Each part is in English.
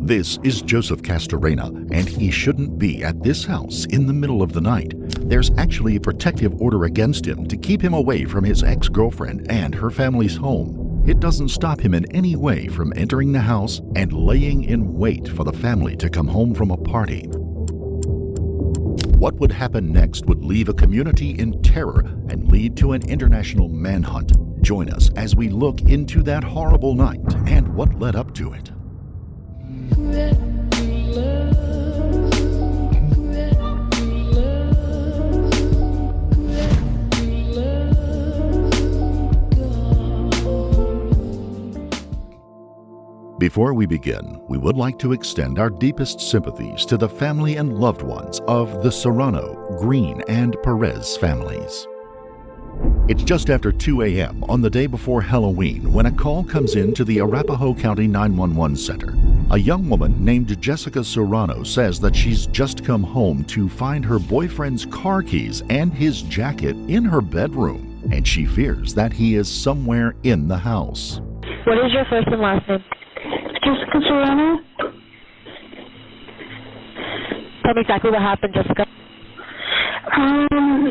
This is Joseph Castorena, and he shouldn't be at this house in the middle of the night. There's actually a protective order against him to keep him away from his ex-girlfriend and her family's home. It doesn't stop him in any way from entering the house and laying in wait for the family to come home from a party. What would happen next would leave a community in terror and lead to an international manhunt. Join us as we look into that horrible night and what led up to it. Before we begin, we would like to extend our deepest sympathies to the family and loved ones of the Serrano, Green, and Perez families. It's just after 2 a.m. on the day before Halloween when a call comes in to the Arapahoe County 911 Center. A young woman named Jessica Serrano says that she's just come home to find her boyfriend's car keys and his jacket in her bedroom, and she fears that he is somewhere in the house. What is your first and last name? Jessica Serrano. Tell me exactly what happened, Jessica.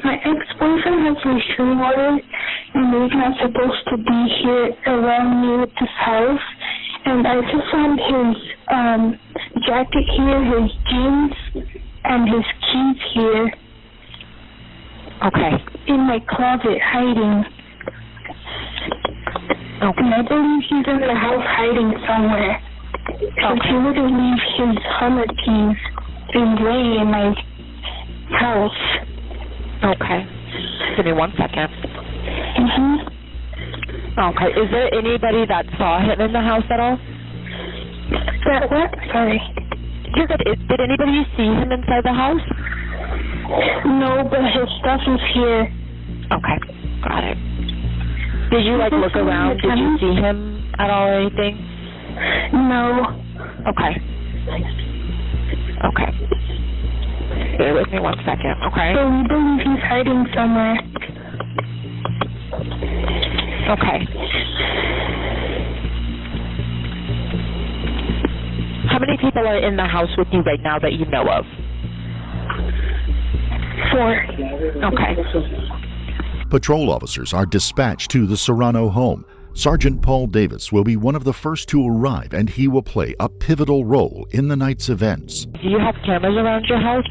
My ex-boyfriend has restraining orders, and he's not supposed to be here around me with this house. And I just found his jacket here, his jeans, and his keys here. Okay. In my closet, hiding. Okay. And I believe he's in the house hiding somewhere. Because he wouldn't leave his Hummer keys laying in my house. Okay. Give me 1 second. Mm-hmm. Okay. Is there anybody that saw him in the house at all? That what? Sorry. You're good. Did anybody see him inside the house? No, but his stuff is here. Okay. Got it. Did you, look around? Did you see him at all or anything? No. Okay. Okay. Bear with me 1 second, okay? So we believe he's hiding somewhere. Okay. How many people are in the house with you right now that you know of? 4. Okay. Patrol officers are dispatched to the Serrano home. Sergeant Paul Davis will be one of the first to arrive, and he will play a pivotal role in the night's events. Do you have cameras around your house?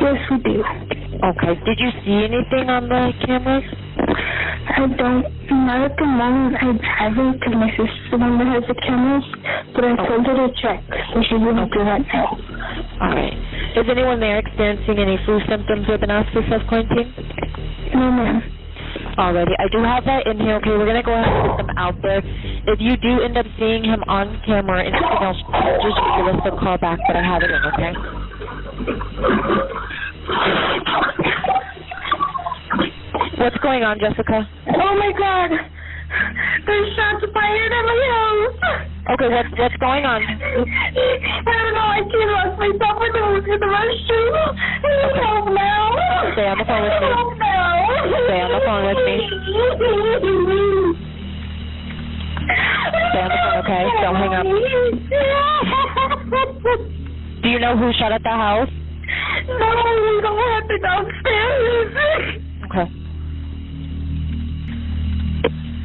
Yes, we do. Okay. Did you see anything on the cameras? I don't. Not at the moment. I haven't, because my sister's the one that has the cameras. But I told her to check, so she's going to do that now. All right. Is anyone there experiencing any flu symptoms or been asked for self-quarantine? No, ma'am. Alrighty, I do have that in here. Okay, we're going to go ahead and put them out there. If you do end up seeing him on camera or anything else, just give us a call back, but I have it in, okay? What's going on, Jessica? Oh, my God. There's shots fired at my house. Okay, what's going on? I don't know. I can't lost myself in the restroom. Help now. Stay on the phone with me. Help now. Stay on the phone with me. Stay on the phone, okay? Don't hang up. Do you know who shot at the house? No, we don't have to downstairs. Okay.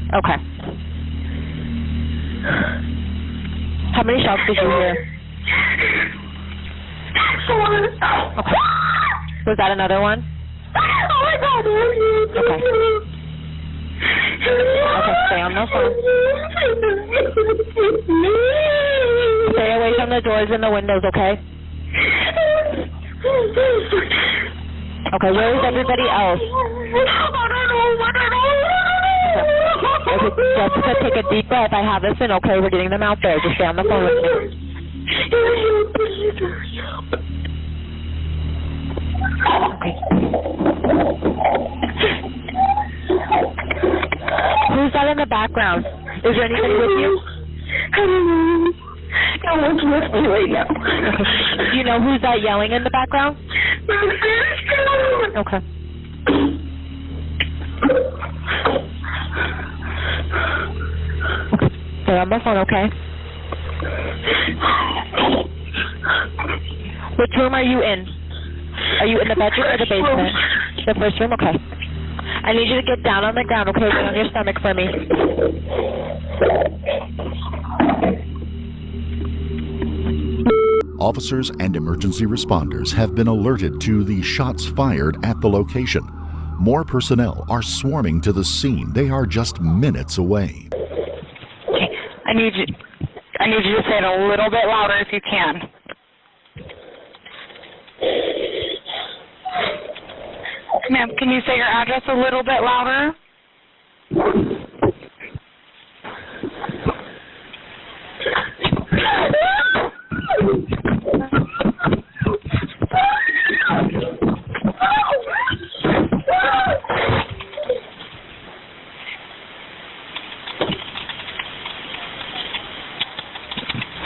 Okay. How many shots did you hear? 4. Okay. Was that another one? Oh my God. Okay. Okay, stay on the phone. Stay away from the doors and the windows, okay? Okay, where is everybody else? I don't know. Okay, Jessica, take a deep breath. I have this in, okay? We're getting them out there. Just stay on the phone with me. Okay. Who's that in the background? Is there anybody with you? I don't know. No one's with me right now. Okay. Do you know who's that yelling in the background? Okay. Stay on the phone, okay? Which room are you in? Are you in the bedroom or the basement? The first room? Okay. I need you to get down on the ground, okay? Get on your stomach for me. Officers and emergency responders have been alerted to the shots fired at the location. More personnel are swarming to the scene. They are just minutes away. Okay. I need you to say it a little bit louder if you can. Ma'am, can you say your address a little bit louder?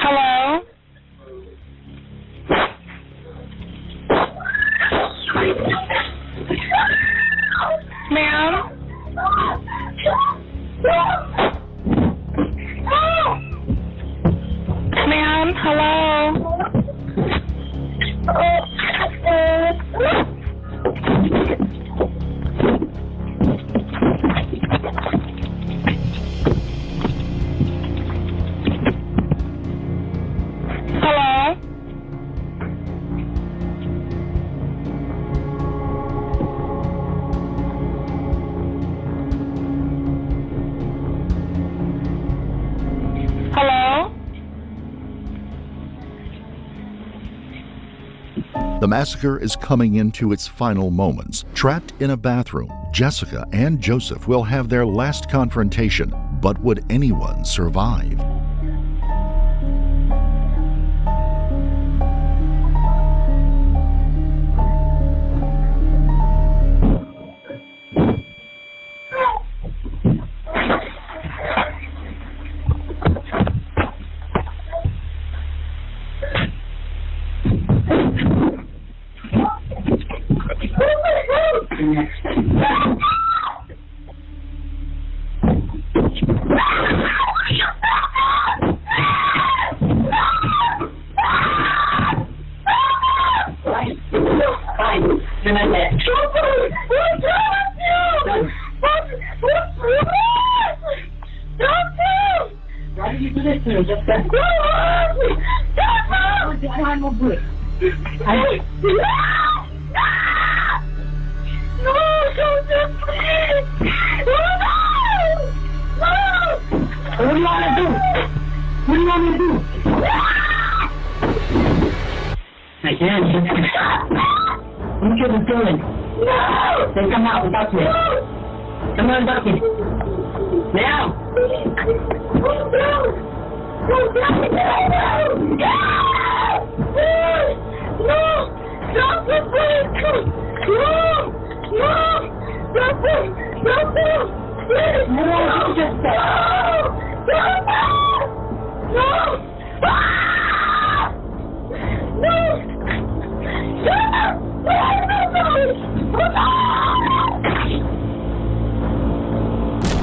Hello? Ma'am? Ma'am, hello? Hello? Hello? The massacre is coming into its final moments. Trapped in a bathroom, Jessica and Joseph will have their last confrontation. But would anyone survive?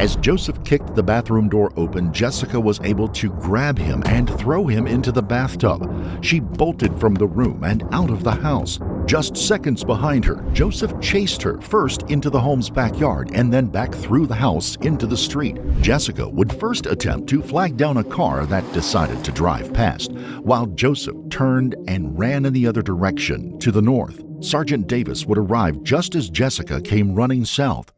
As Joseph kicked the bathroom door open, Jessica was able to grab him and throw him into the bathtub. She bolted from the room and out of the house. Just seconds behind her, Joseph chased her first into the home's backyard and then back through the house into the street. Jessica would first attempt to flag down a car that decided to drive past, while Joseph turned and ran in the other direction, to the north. Sergeant Davis would arrive just as Jessica came running south.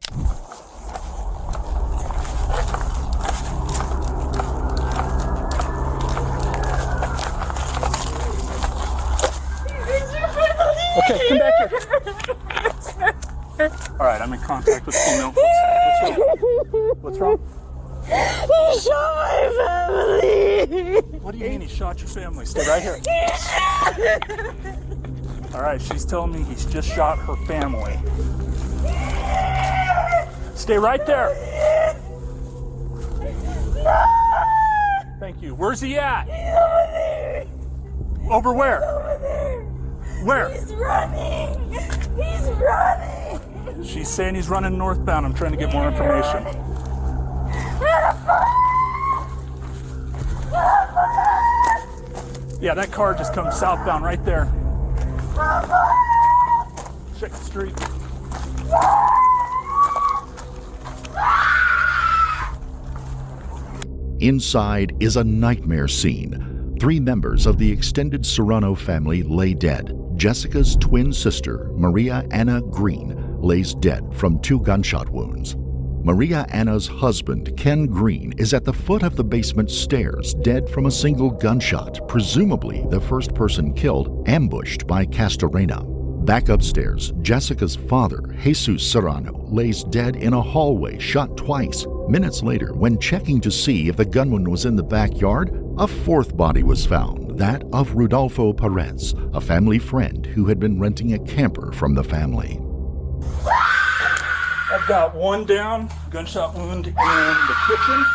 Okay, come back here. All right, I'm in contact with female. What's wrong? He shot my family. What do you mean he shot your family? Stay right here. All right, she's telling me he's just shot her family. Stay right there. Thank you. Where's he at? Over where? Where? He's running. He's running. She's saying he's running northbound. I'm trying to get more information. Yeah, that car just comes southbound right there. Check the street. Inside is a nightmare scene. 3 members of the extended Serrano family lay dead. Jessica's twin sister, Maria Anna Green, lays dead from 2 gunshot wounds. Maria Anna's husband, Ken Green, is at the foot of the basement stairs, dead from a single gunshot, presumably the first person killed, ambushed by Castorena. Back upstairs, Jessica's father, Jesus Serrano, lays dead in a hallway, shot twice. Minutes later, when checking to see if the gunman was in the backyard, a 4th body was found, that of Rudolfo Perez, a family friend who had been renting a camper from the family. I've got 1 down, gunshot wound in the kitchen.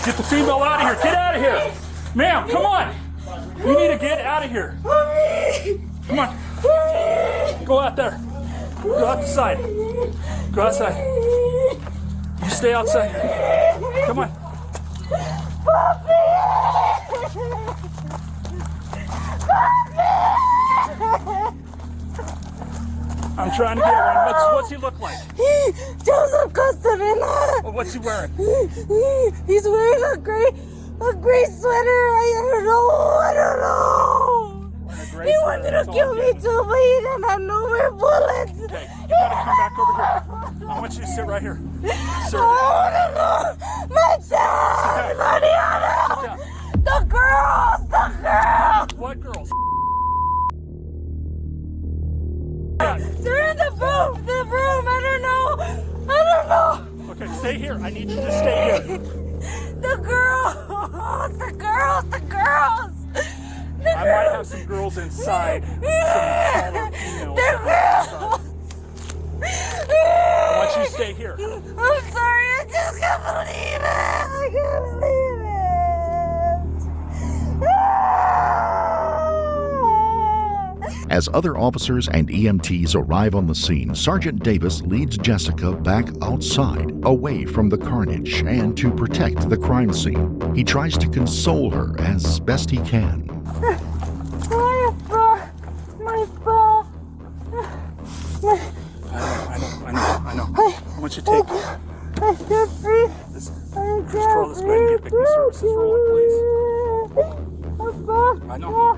Get the female out of here. Get out of here. Ma'am, come on. You need to get out of here. Come on. Go out there. Go outside. Go outside. You stay outside. Come on. I'm trying to get one. What's he look like? Joseph Castorena. Well, what's he wearing? He's wearing a gray sweater. I don't know. He wanted to kill me too, but he didn't have no more bullets. Okay, you gotta come back over here. I want you to sit right here. Sit. I don't know. My dad, Mariana. The girls. What girls? They're in the room. I don't know. Okay, stay here. I need you to stay here. The girls. I might have some girls inside. Some taller females. I want you to stay here. I'm sorry, I just can't believe it. I can't believe it. As other officers and EMTs arrive on the scene, Sergeant Davis leads Jessica back outside, away from the carnage, and to protect the crime scene. He tries to console her as best he can. I know. I want you to take this girl is going to get victim services rolling, please. I know.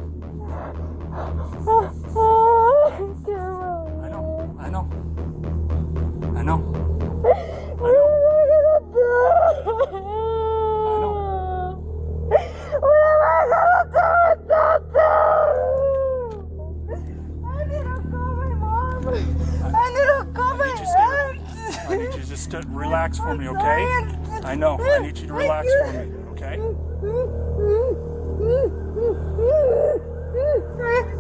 I need you just to relax for me, okay? I know. I need you to relax for me, okay?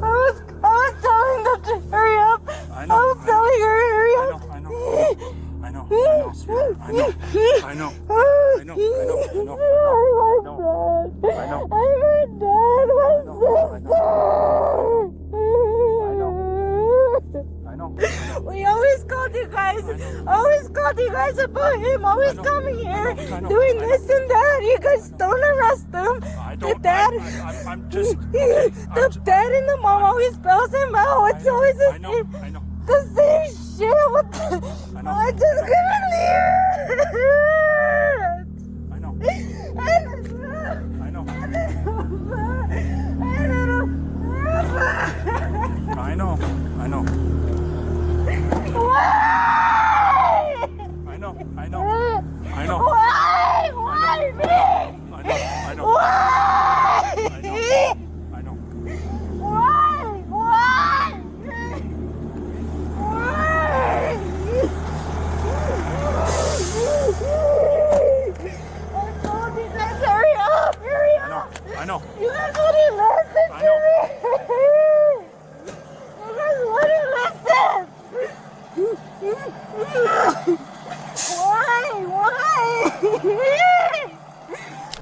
I was telling them to hurry up. I know. I was telling her to hurry up. Sweetheart. I know. I know. We always called you guys. About him. Always coming here, doing this and that. You guys don't arrest him. The dad, the dad and the mom always spells him out. It's always the same shit. What the? I just couldn't leave it. I know. Why me? I know. You guys wouldn't listen to me. You guys wouldn't listen. Why?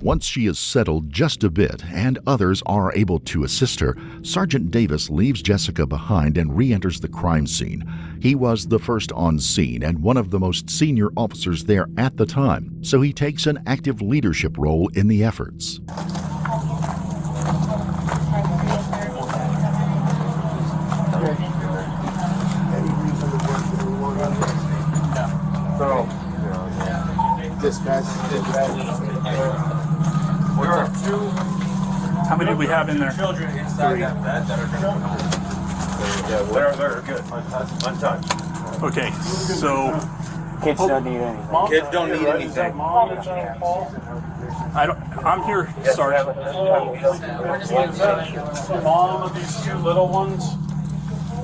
Once she is settled just a bit and others are able to assist her, Sergeant Davis leaves Jessica behind and re-enters the crime scene. He was the first on scene and one of the most senior officers there at the time, so he takes an active leadership role in the efforts. Dispatch. There are two. How many do we have in there? Children inside that bed that are they're good. Untouched. Okay, so Kids don't need anything. Kids don't need anything. I'm here, Sergeant. Mom of these two little ones.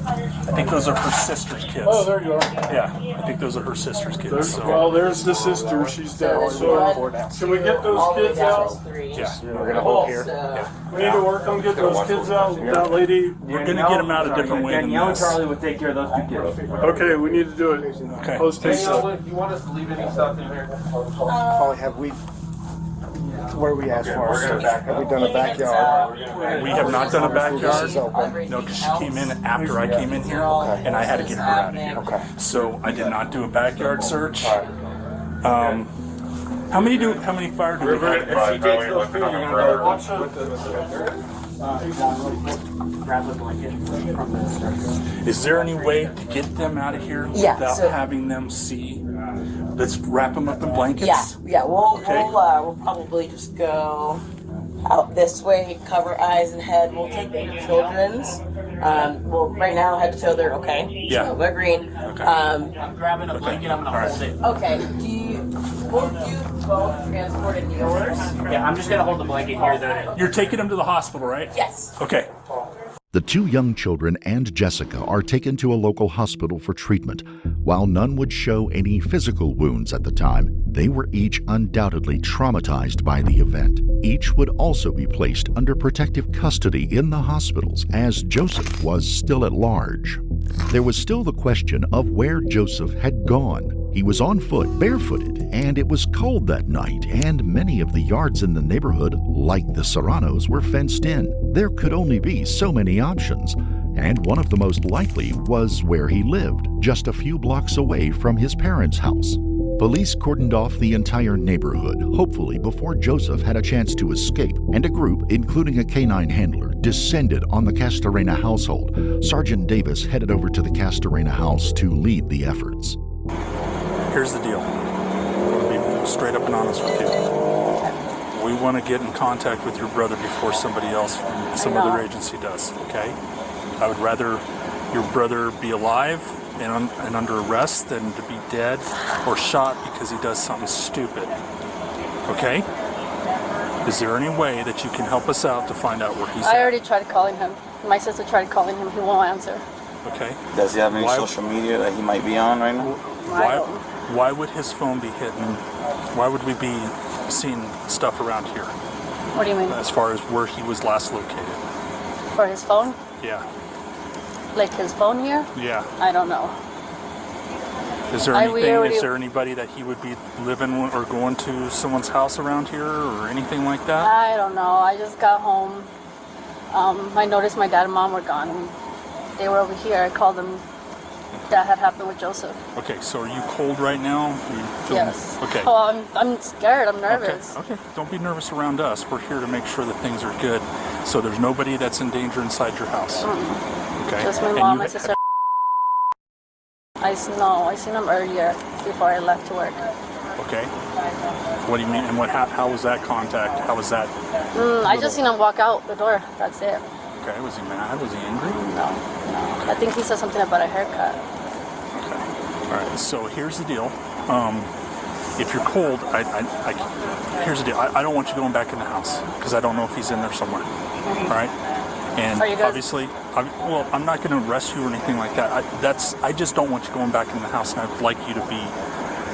I think those are her sister's kids. Oh, there you are. Yeah, I think those are her sister's kids. So. Well, there's the sister. She's dead. So, can we get those kids out? Yeah, We're gonna hold here. We need to work on getting those kids out. That lady. we're gonna get them out a different way than Danielle and this. Charlie would take care of those two kids. Okay, we need to do it. Okay. Post haste. You want us to leave any stuff in here? Holly, have we, where we asked for our search, have we done a backyard? We have not done a This is backyard. open. No, because she came in after I came in here, and I had to get her out of here. Okay. So I did not do a backyard search. How many fire do we have? If she takes those two, you're gonna go. Grab the blanket from the stretcher. Is there any way to get them out of here Yeah, without so- having them see? Let's wrap them up in blankets. We'll Okay. we'll probably just go out this way, cover eyes and head. We'll take the children's. Well, right now, head to toe, they're okay. Yeah. So they're green. Okay. I'm grabbing a blanket. I'm gonna hold it. Okay. Will you both transport in yours? Yeah, I'm just gonna hold the blanket here. Then. You're taking them to the hospital, right? Yes. Okay. The two young children and Jessica are taken to a local hospital for treatment. While none would show any physical wounds at the time, they were each undoubtedly traumatized by the event. Each would also be placed under protective custody in the hospitals as Joseph was still at large. There was still the question of where Joseph had gone. He was on foot, barefooted, and it was cold that night, and many of the yards in the neighborhood, like the Serranos, were fenced in. There could only be so many options, and one of the most likely was where he lived, just a few blocks away from his parents' house. Police cordoned off the entire neighborhood, hopefully before Joseph had a chance to escape, and a group, including a canine handler, descended on the Castorena household. Sergeant Davis headed over to the Castorena house to lead the efforts. Here's the deal. I'll be straight up and honest with you. We want to get in contact with your brother before somebody else from some other agency does, okay? I would rather your brother be alive and under arrest than to be dead or shot because he does something stupid, okay? Is there any way that you can help us out to find out where he's I at? already tried calling him. My sister tried calling him. He won't answer. Okay? Does he have any Why- social media that he might be on right now? Why would his phone be hidden? Why would we be seeing stuff around here What do you mean? as far as where he was last located? For his phone? Yeah. Like his phone here? Yeah. I don't know. Is there we anything? already- Is there anybody that he would be living or going to someone's house around here or anything like that? I don't know. I just got home. I noticed my dad and mom were gone. They were over here. I called them. That had happened with Joseph. Okay, so are you cold right now? Are you feeling, Yes. Okay. Oh, I'm scared. I'm Okay. nervous. Okay. Don't be nervous around us. We're here to make sure that things are good, so there's nobody that's in danger inside your house. Okay. Just my And mom, you- my sister. I seen them earlier before I left to work. Okay. What do you mean? And how was that contact? How was that? I just seen him walk out the door. That's it. Okay. Was he mad? Was he angry? No. I think he said something about a haircut. Okay. All right. So here's the deal. If you're cold, here's the deal. I don't want you going back in the house because I don't know if he's in there somewhere. All right. And Are you guys- obviously, I'm not going to arrest you or anything like that. I just don't want you going back in the house, and I'd like you to be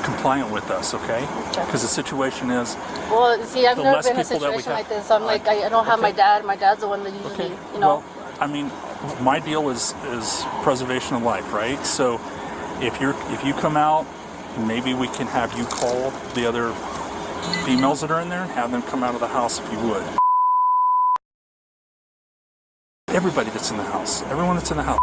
compliant with us, okay? Because the situation is, Well, see, I've The never less been in a people that we situation have- like this. I'm like, I don't have my dad. My dad's the one that usually, okay. you know. Well, I mean, my deal is preservation of life, right? So if you come out, maybe we can have you call the other females that are in there and have them come out of the house if you would. Everybody that's in the house, everyone that's in the house.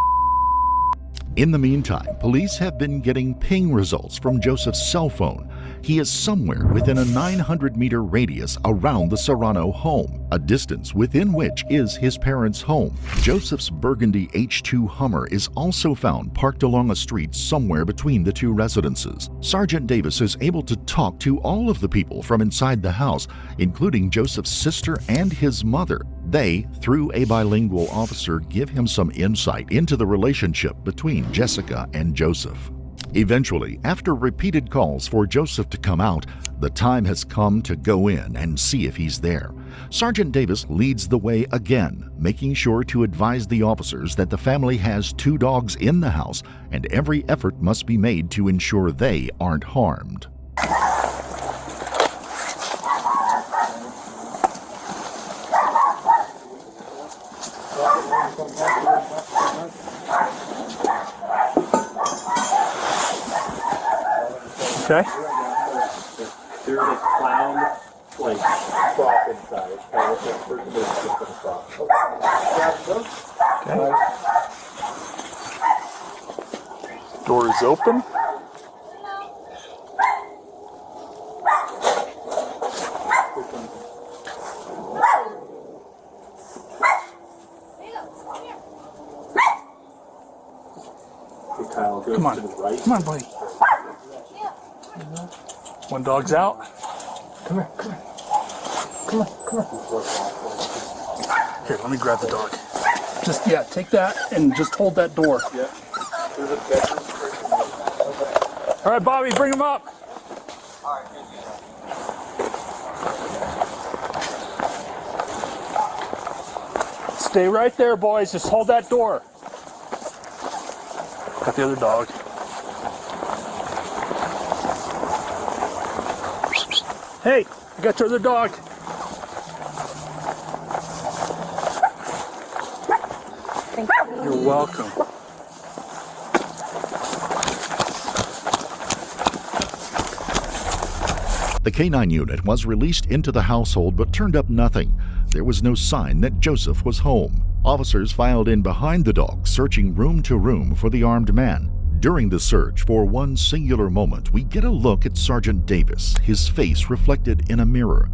In the meantime, police have been getting ping results from Joseph's cell phone. He is somewhere within a 900-meter radius around the Serrano home, a distance within which is his parents' home. Joseph's burgundy H2 Hummer is also found parked along a street somewhere between the two residences. Sergeant Davis is able to talk to all of the people from inside the house, including Joseph's sister and his mother. They, through a bilingual officer, give him some insight into the relationship between Jessica and Joseph. Eventually, after repeated calls for Joseph to come out, the time has come to go in and see if he's there. Sergeant Davis leads the way again, making sure to advise the officers that the family has 2 dogs in the house and every effort must be made to ensure they aren't harmed. Okay. There's a clown, like, prop inside. Okay. Door is open. Come on. Come on, buddy. One dog's out. Come here, come here. Come on, come on. Here, let me grab the dog. Just, yeah, take that and just hold that door. Yeah. All right, Bobby, bring him up. Stay right there, boys. Just hold that door. Got the other dog. Hey, I got your other dog. You're welcome. The K-9 unit was released into the household but turned up nothing. There was no sign that Joseph was home. Officers filed in behind the dog, searching room to room for the armed man. During the search, for one singular moment, we get a look at Sergeant Davis, his face reflected in a mirror.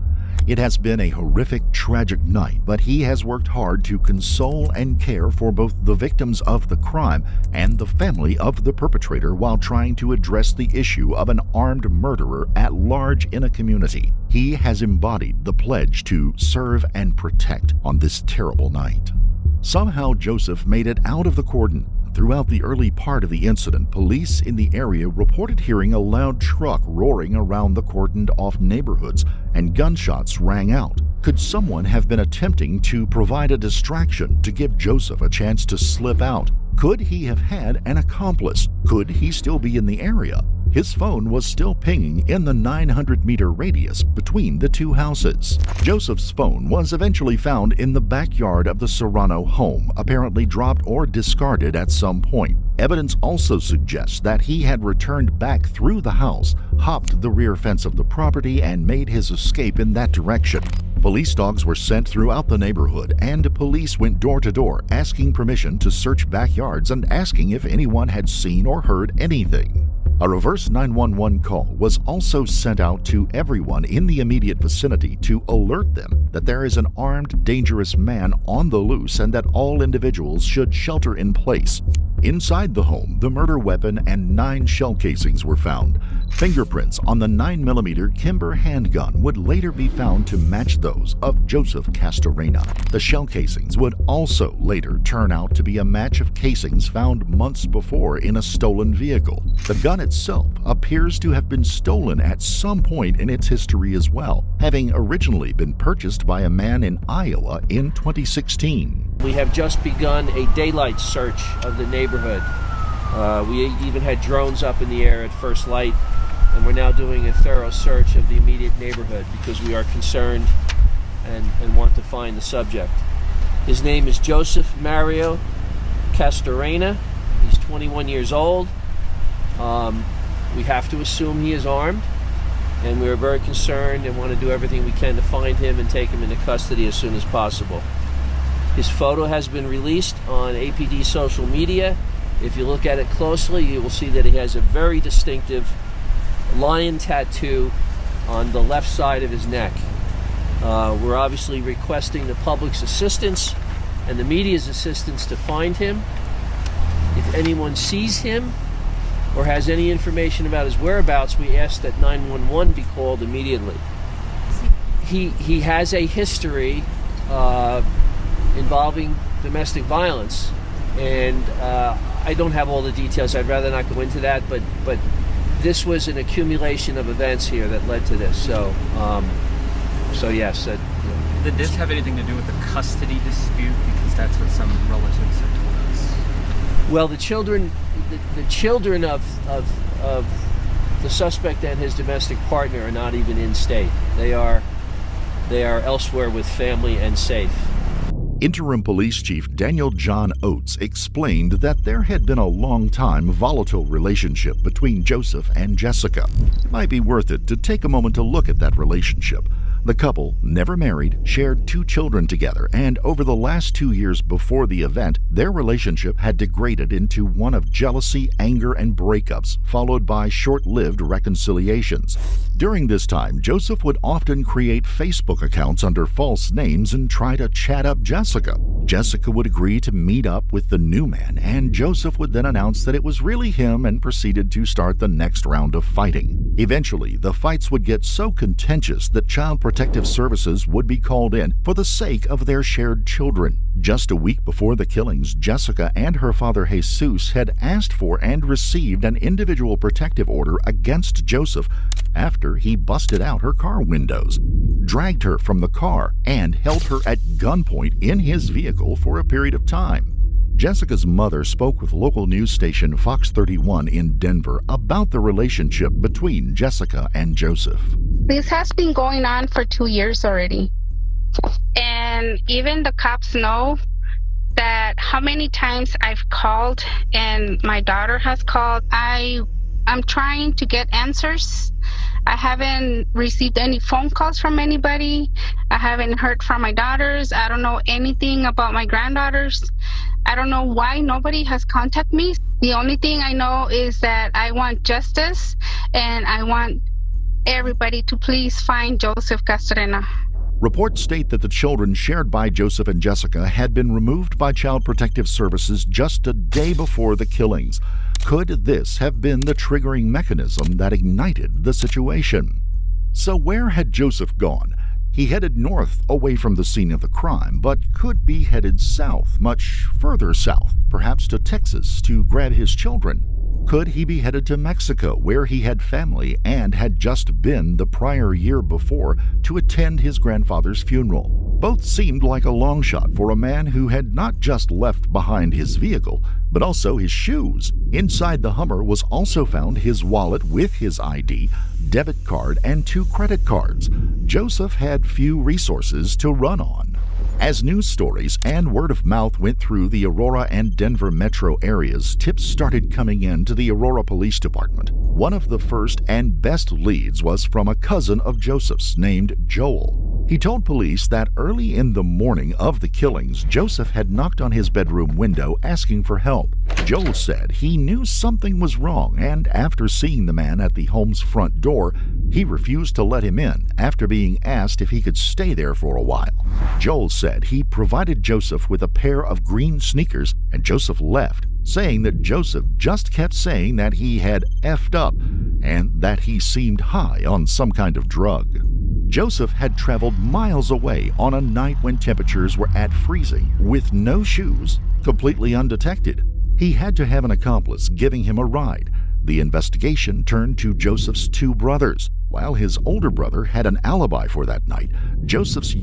It has been a horrific, tragic night, but he has worked hard to console and care for both the victims of the crime and the family of the perpetrator while trying to address the issue of an armed murderer at large in a community. He has embodied the pledge to serve and protect on this terrible night. Somehow Joseph made it out of the cordon. Throughout the early part of the incident, police in the area reported hearing a loud truck roaring around the cordoned-off neighborhoods, and gunshots rang out. Could someone have been attempting to provide a distraction to give Joseph a chance to slip out? Could he have had an accomplice? Could he still be in the area? His phone was still pinging in the 900-meter radius between the two houses. Joseph's phone was eventually found in the backyard of the Serrano home, apparently dropped or discarded at some point. Evidence also suggests that he had returned back through the house, hopped the rear fence of the property, and made his escape in that direction. Police dogs were sent throughout the neighborhood, and police went door to door asking permission to search backyards and asking if anyone had seen or heard anything. A reverse 911 call was also sent out to everyone in the immediate vicinity to alert them that there is an armed, dangerous man on the loose and that all individuals should shelter in place. Inside the home, the murder weapon and 9 shell casings were found. Fingerprints on the 9mm Kimber handgun would later be found to match those of Joseph Castorena. The shell casings would also later turn out to be a match of casings found months before in a stolen vehicle. The gun itself appears to have been stolen at some point in its history as well, having originally been purchased by a man in Iowa in 2016. We have just begun a daylight search of the neighborhood. We even had drones up in the air at first light, and we're now doing a thorough search of the immediate neighborhood because we are concerned and want to find the subject. His name is Joseph Mario Castorena. He's 21 years old. We have to assume he is armed. and we are very concerned and want to do everything we can to find him and take him into custody as soon as possible. His photo has been released on APD social media. If you look at it closely, you will see that he has a very distinctive lion tattoo on the left side of his neck. We're obviously requesting the public's assistance and the media's assistance to find him. If anyone sees him or has any information about his whereabouts, we ask that 911 be called immediately. He has a history involving domestic violence, and I don't have all the details. I'd rather not go into that, but this was an accumulation of events here that led to this. So yes. Did this have anything to do with the custody dispute? Because that's what some relatives have told us. Well, the children of the suspect and his domestic partner are not even in state. They are elsewhere with family and safe. Interim Police Chief Daniel John Oates explained that there had been a long-time volatile relationship between Joseph and Jessica. It might be worth it to take a moment to look at that relationship. The couple, never married, shared 2 children together, and over the last 2 years before the event, their relationship had degraded into one of jealousy, anger, and breakups, followed by short-lived reconciliations. During this time, Joseph would often create Facebook accounts under false names and try to chat up Jessica. Jessica would agree to meet up with the new man, and Joseph would then announce that it was really him and proceeded to start the next round of fighting. Eventually, the fights would get so contentious that Child Protective Services would be called in for the sake of their shared children. Just a week before the killings, Jessica and her father Jesus had asked for and received an individual protective order against Joseph after he busted out her car windows, dragged her from the car, and held her at gunpoint in his vehicle for a period of time. Jessica's mother spoke with local news station Fox 31 in Denver about the relationship between Jessica and Joseph. This has been going on for 2 years already. And even the cops know that how many times I've called and my daughter has called. I'm trying to get answers. I haven't received any phone calls from anybody. I haven't heard from my daughters. I don't know anything about my granddaughters. I don't know why nobody has contacted me. The only thing I know is that I want justice, and I want everybody to please find Joseph Castrena. Reports state that the children shared by Joseph and Jessica had been removed by Child Protective Services just a day before the killings. Could this have been the triggering mechanism that ignited the situation? So where had Joseph gone? He headed north away from the scene of the crime, but could be headed south, much further south, perhaps to Texas, to grab his children. Could he be headed to Mexico, where he had family and had just been the prior year before to attend his grandfather's funeral? Both seemed like a long shot for a man who had not just left behind his vehicle, but also his shoes. Inside the Hummer was also found his wallet with his ID, debit card, and 2 credit cards. Joseph had few resources to run on. As news stories and word of mouth went through the Aurora and Denver metro areas, tips started coming in to the Aurora Police Department. One of the first and best leads was from a cousin of Joseph's named Joel. He told police that early in the morning of the killings, Joseph had knocked on his bedroom window asking for help. Joel said he knew something was wrong, and after seeing the man at the home's front door, he refused to let him in after being asked if he could stay there for a while. Joel said he provided Joseph with a pair of green sneakers, and Joseph left, saying that Joseph just kept saying that he had effed up and that he seemed high on some kind of drug. Joseph had traveled miles away on a night when temperatures were at freezing with no shoes, completely undetected. He had to have an accomplice giving him a ride. The investigation turned to Joseph's 2 brothers. While his older brother had an alibi for that night, Joseph's